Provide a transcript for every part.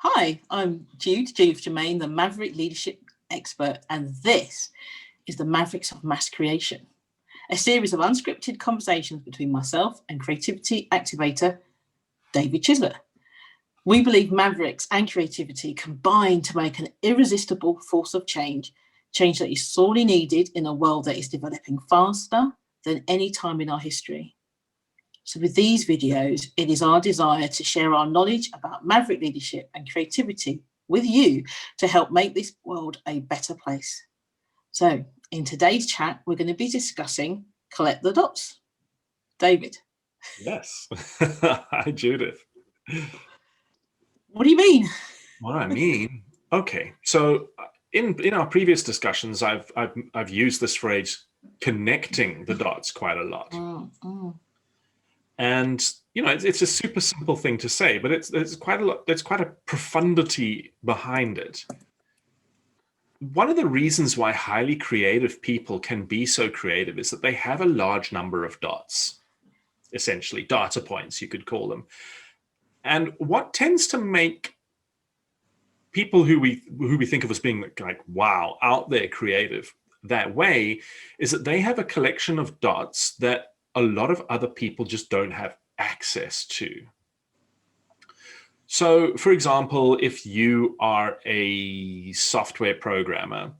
Hi, I'm Judith Germain, the Maverick leadership expert, and this is the Mavericks of Mass Creation, a series of unscripted conversations between myself and creativity activator David Chiseltt. We believe Mavericks and creativity combine to make an irresistible force of change that is sorely needed in a world that is developing faster than any time in our history. So with these videos, it is our desire to share our knowledge about Maverick leadership and creativity with you to help make this world a better place. So in today's chat, we're going to be discussing collect the dots. David. Yes. Hi, Judith. What do you mean? What I mean? Okay. So in our previous discussions, I've used this phrase connecting the dots quite a lot. And it's a super simple thing to say, but there's quite a lot. There's quite a profundity behind it. One of the reasons why highly creative people can be so creative is that they have a large number of dots, essentially data points, you could call them. And what tends to make people who we think of as being like, wow, out there creative that way is that they have a collection of dots that a lot of other people just don't have access to. So, for example, if you are a software programmer,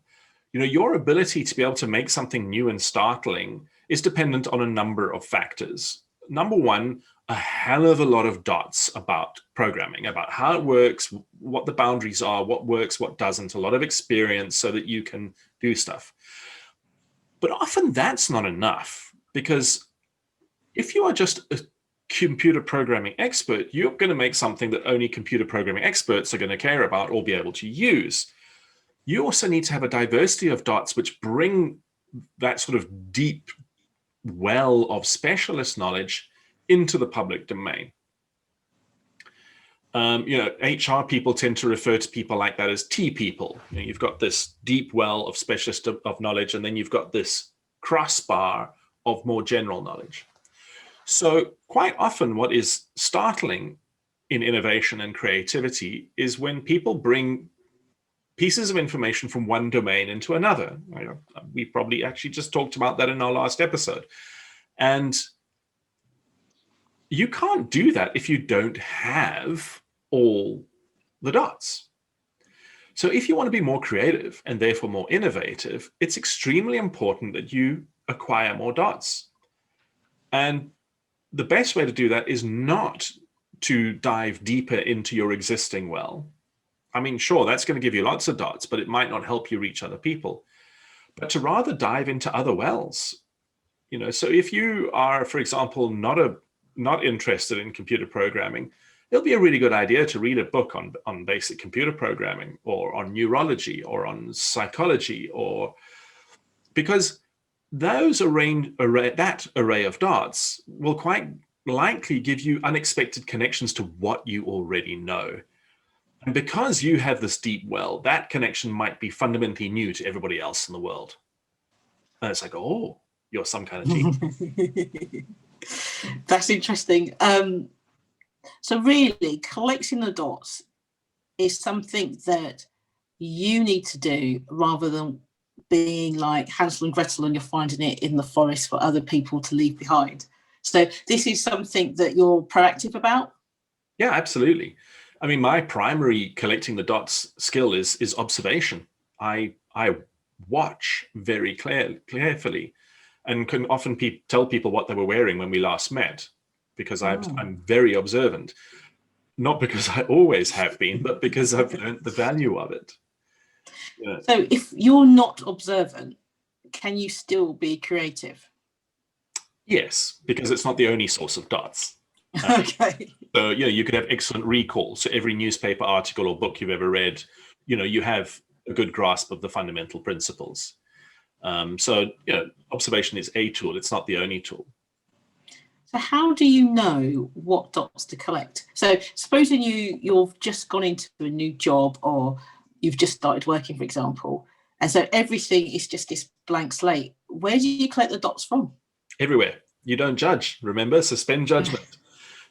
your ability to be able to make something new and startling is dependent on a number of factors. Number one, a hell of a lot of dots about programming, about how it works, what the boundaries are, what works, what doesn't, a lot of experience so that you can do stuff. But often that's not enough, because if you are just a computer programming expert, you're going to make something that only computer programming experts are going to care about or be able to use. You also need to have a diversity of dots which bring that sort of deep well of specialist knowledge into the public domain. HR people tend to refer to people like that as T people. You've got this deep well of specialist of knowledge, and then you've got this crossbar of more general knowledge. So quite often what is startling in innovation and creativity is when people bring pieces of information from one domain into another. We probably actually just talked about that in our last episode. And you can't do that if you don't have all the dots. So if you want to be more creative and therefore more innovative, it's extremely important that you acquire more dots. And the best way to do that is not to dive deeper into your existing well. I mean, sure, that's going to give you lots of dots, but it might not help you reach other people. But to rather dive into other wells. So if you are, for example, not interested in computer programming, it'll be a really good idea to read a book on basic computer programming, or on neurology, or on psychology, because that array of dots will quite likely give you unexpected connections to what you already know. And because you have this deep well, that connection might be fundamentally new to everybody else in the world. And it's like, oh, you're some kind of genius. That's interesting. So really, collecting the dots is something that you need to do rather than being like Hansel and Gretel and you're finding it in the forest for other people to leave behind. So this is something that you're proactive about? Yeah, absolutely. I mean, my primary collecting the dots skill is observation. I watch very carefully and can often tell people what they were wearing when we last met, because I'm very observant. Not because I always have been, but because I've learned the value of it. Yeah. So if you're not observant, can you still be creative? Yes, because it's not the only source of dots. Okay. So, you could have excellent recall. So every newspaper article or book you've ever read, you have a good grasp of the fundamental principles. So, observation is a tool. It's not the only tool. So how do you know what dots to collect? So supposing you've just gone into a new job, or you've just started working, for example, and so everything is just this blank slate. Where do you collect the dots from? Everywhere. You don't judge. Remember, suspend judgment.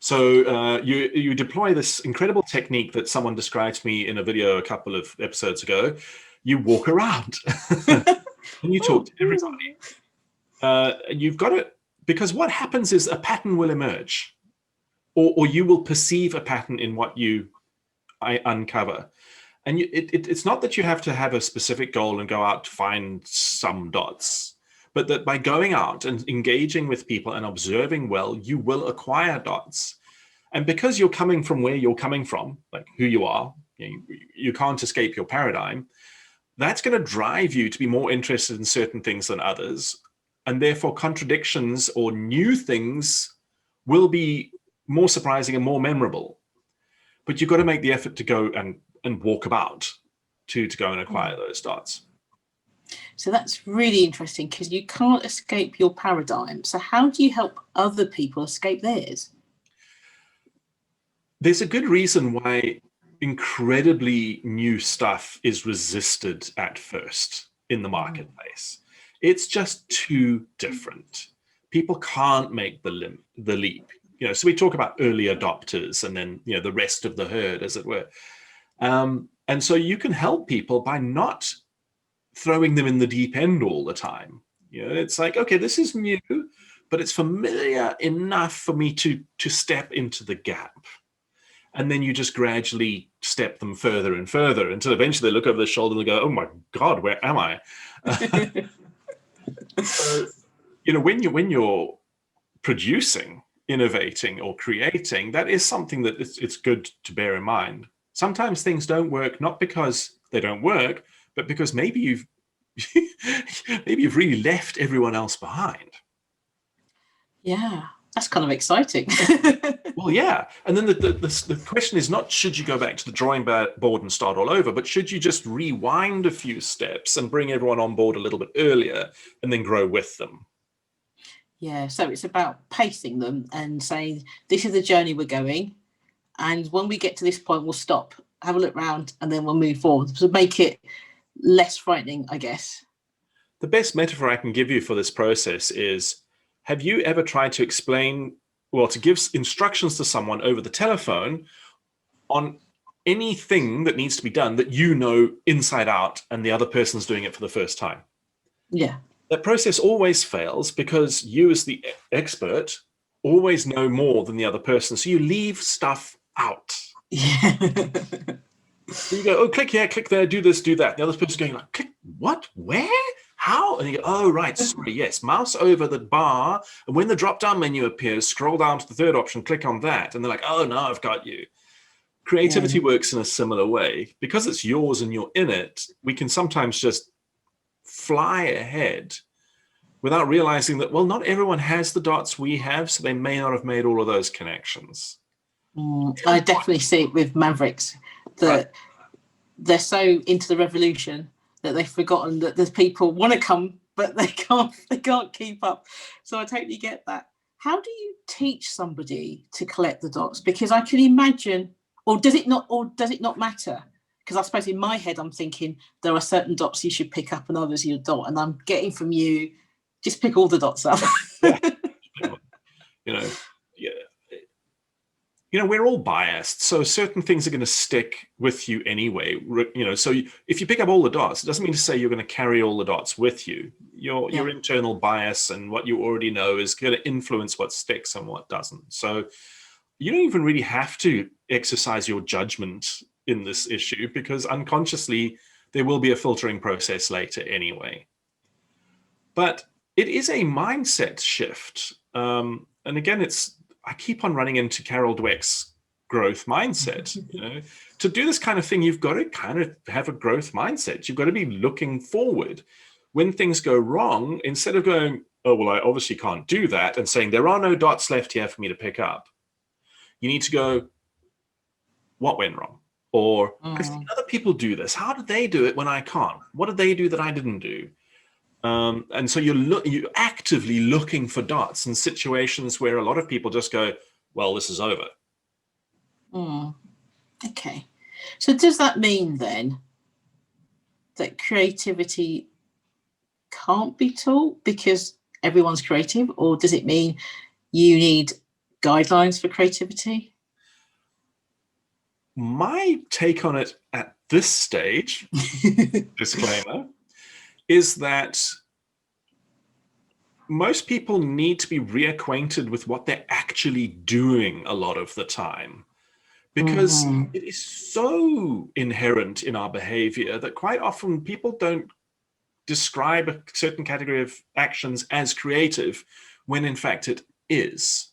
So you deploy this incredible technique that someone described to me in a video a couple of episodes ago. You walk around and you talk to everybody. And you've got to, because what happens is a pattern will emerge, or you will perceive a pattern in what I uncover. And it's not that you have to have a specific goal and go out to find some dots, but that by going out and engaging with people and observing well, you will acquire dots. And because you're coming from where you're coming from, like who you are, you can't escape your paradigm, that's going to drive you to be more interested in certain things than others. And therefore contradictions or new things will be more surprising and more memorable. But you've got to make the effort to go and walk about to go and acquire those dots. So that's really interesting, because you can't escape your paradigm. So how do you help other people escape theirs? There's a good reason why incredibly new stuff is resisted at first in the marketplace. It's just too different. People can't make the leap. So we talk about early adopters and then the rest of the herd, as it were. And so you can help people by not throwing them in the deep end all the time. It's like, okay, this is new, but it's familiar enough for me to step into the gap. And then you just gradually step them further and further until eventually they look over their shoulder and they go, oh my God, where am I? So, when you're producing, innovating, or creating, that is something that it's good to bear in mind. Sometimes things don't work, not because they don't work, but because maybe you've really left everyone else behind. Yeah, that's kind of exciting. Well, yeah. And then the question is not, should you go back to the drawing board and start all over, but should you just rewind a few steps and bring everyone on board a little bit earlier and then grow with them? Yeah, so it's about pacing them and saying, this is the journey we're going. And when we get to this point, we'll stop, have a look around, and then we'll move forward to make it less frightening, I guess. The best metaphor I can give you for this process is, have you ever tried to to give instructions to someone over the telephone on anything that needs to be done that inside out, and the other person's doing it for the first time? Yeah. That process always fails because you, as the expert, always know more than the other person. So you leave stuff out. Yeah. So you go, oh, click here, click there, do this, do that. The other person's going like, click what, where, how? And you go, oh, right, sorry, yes. Mouse over the bar, and when the drop-down menu appears, scroll down to the third option, click on that. And they're like, oh, no, I've got you. Creativity works in a similar way. Because it's yours and you're in it, we can sometimes just fly ahead without realizing that, well, not everyone has the dots we have, so they may not have made all of those connections. I definitely see it with Mavericks, that they're so into the revolution that they've forgotten that there's people want to come, but they can't keep up. So I totally get that. How do you teach somebody to collect the dots? Because I can imagine, or does it not matter? Because I suppose in my head, I'm thinking there are certain dots you should pick up and others you don't. And I'm getting from you, just pick all the dots up. We're all biased. So certain things are going to stick with you anyway. So if you pick up all the dots, it doesn't mean to say you're going to carry all the dots with you. Your internal bias and what you already know is going to influence what sticks and what doesn't. So you don't even really have to exercise your judgment in this issue, because unconsciously there will be a filtering process later anyway. But it is a mindset shift. And again, I keep on running into Carol Dweck's growth mindset. To do this kind of thing, you've got to kind of have a growth mindset. You've got to be looking forward. When things go wrong, instead of going, oh, well, I obviously can't do that, and saying there are no dots left here for me to pick up, you need to go, what went wrong? Or, I've seen other people do this. How did they do it when I can't? What did they do that I didn't do? And so you're actively looking for dots in situations where a lot of people just go, well, this is over. Okay. So does that mean then that creativity can't be taught because everyone's creative? Or does it mean you need guidelines for creativity? My take on it at this stage, disclaimer, is that most people need to be reacquainted with what they're actually doing a lot of the time, because it is so inherent in our behavior that quite often people don't describe a certain category of actions as creative when in fact it is.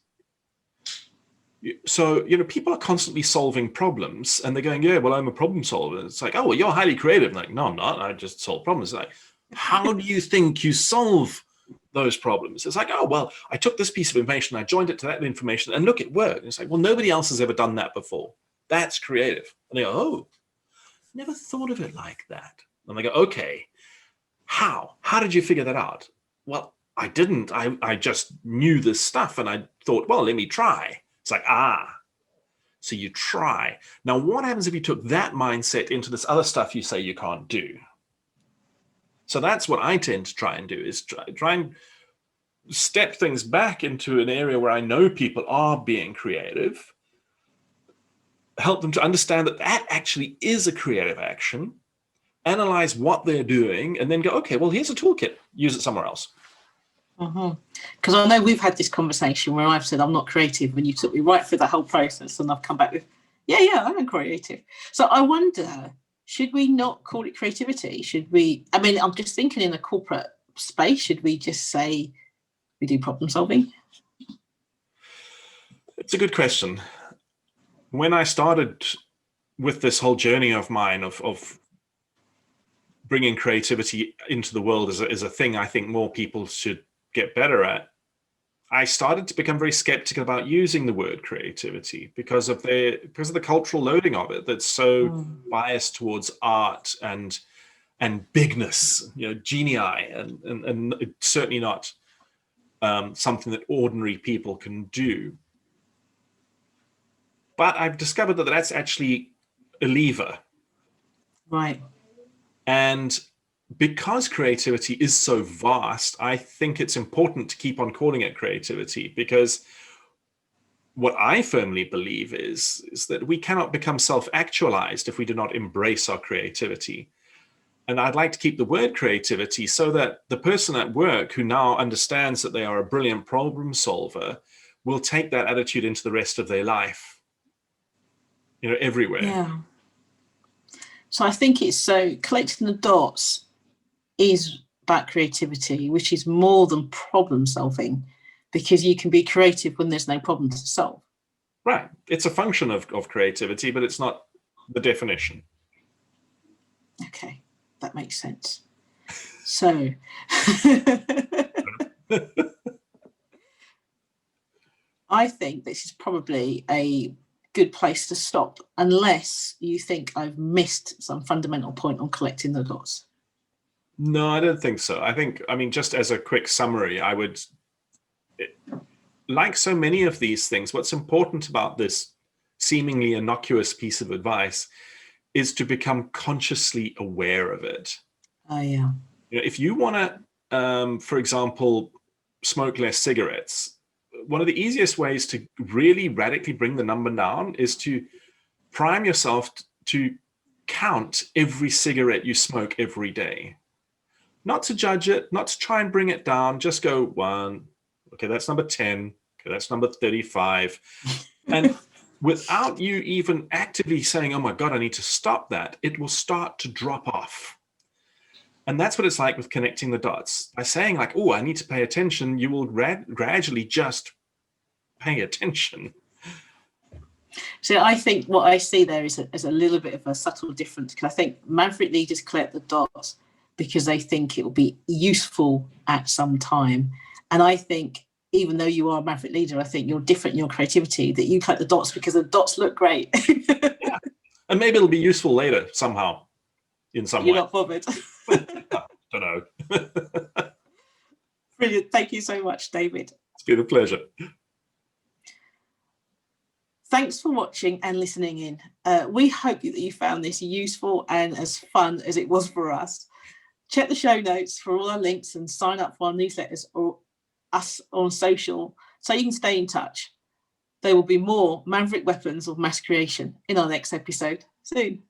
So, people are constantly solving problems and they're going, yeah, well, I'm a problem solver. It's like, oh, well, you're highly creative. Like, no, I'm not. I just solve problems. Like, how do you think you solve those problems? It's like, oh, well, I took this piece of information, I joined it to that information, and look, it worked. And it's like, well, nobody else has ever done that before. That's creative. And they go, oh, never thought of it like that. And they go, okay, how? How did you figure that out? Well, I didn't. I just knew this stuff and I thought, well, let me try. It's like, so you try. Now, what happens if you took that mindset into this other stuff you say you can't do? So that's what I tend to try and do, is try and step things back into an area where I know people are being creative, help them to understand that that actually is a creative action, analyze what they're doing, and then go, okay, well, here's a toolkit, use it somewhere else. Because I know we've had this conversation where I've said I'm not creative, and you took me right through that whole process, and I've come back with, yeah, I am creative. So I wonder, should we not call it creativity? Should we? I mean, I'm just thinking in a corporate space, should we just say we do problem solving? It's a good question. When I started with this whole journey of mine of bringing creativity into the world as a thing I think more people should get better at, I started to become very skeptical about using the word creativity because of the cultural loading of it that's so biased towards art and bigness, genii, and it's certainly not something that ordinary people can do. But I've discovered that that's actually a lever. Right. And because creativity is so vast, I think it's important to keep on calling it creativity, because what I firmly believe is that we cannot become self-actualized if we do not embrace our creativity. And I'd like to keep the word creativity so that the person at work who now understands that they are a brilliant problem solver will take that attitude into the rest of their life, everywhere. Yeah. So I think it's collecting the dots is about creativity, which is more than problem solving, because you can be creative when there's no problem to solve. Right. It's a function of creativity, but it's not the definition. Okay, that makes sense. So I think this is probably a good place to stop, unless you think I've missed some fundamental point on collecting the dots. No, I don't think so. I mean, just as a quick summary, like so many of these things, what's important about this seemingly innocuous piece of advice is to become consciously aware of it. Oh, yeah. If you want to, for example, smoke less cigarettes, one of the easiest ways to really radically bring the number down is to prime yourself to count every cigarette you smoke every day. Not to judge it, not to try and bring it down, just go 1, okay, that's number 10, okay, that's number 35. And without you even actively saying, oh my God, I need to stop that, it will start to drop off. And that's what it's like with connecting the dots. By saying like, oh, I need to pay attention, you will gradually just pay attention. So I think what I see there is a little bit of a subtle difference, because I think Maverick leaders collect the dots because they think it will be useful at some time. And I think, even though you are a Maverick leader, I think you're different in your creativity, that you collect the dots because the dots look great. Yeah. And maybe it'll be useful later somehow, in some way. You're not bothered. I don't know. Brilliant. Thank you so much, David. It's been a pleasure. Thanks for watching and listening in. We hope that you found this useful and as fun as it was for us. Check the show notes for all our links and sign up for our newsletters or us on social so you can stay in touch. There will be more Maverick weapons of mass creation in our next episode soon.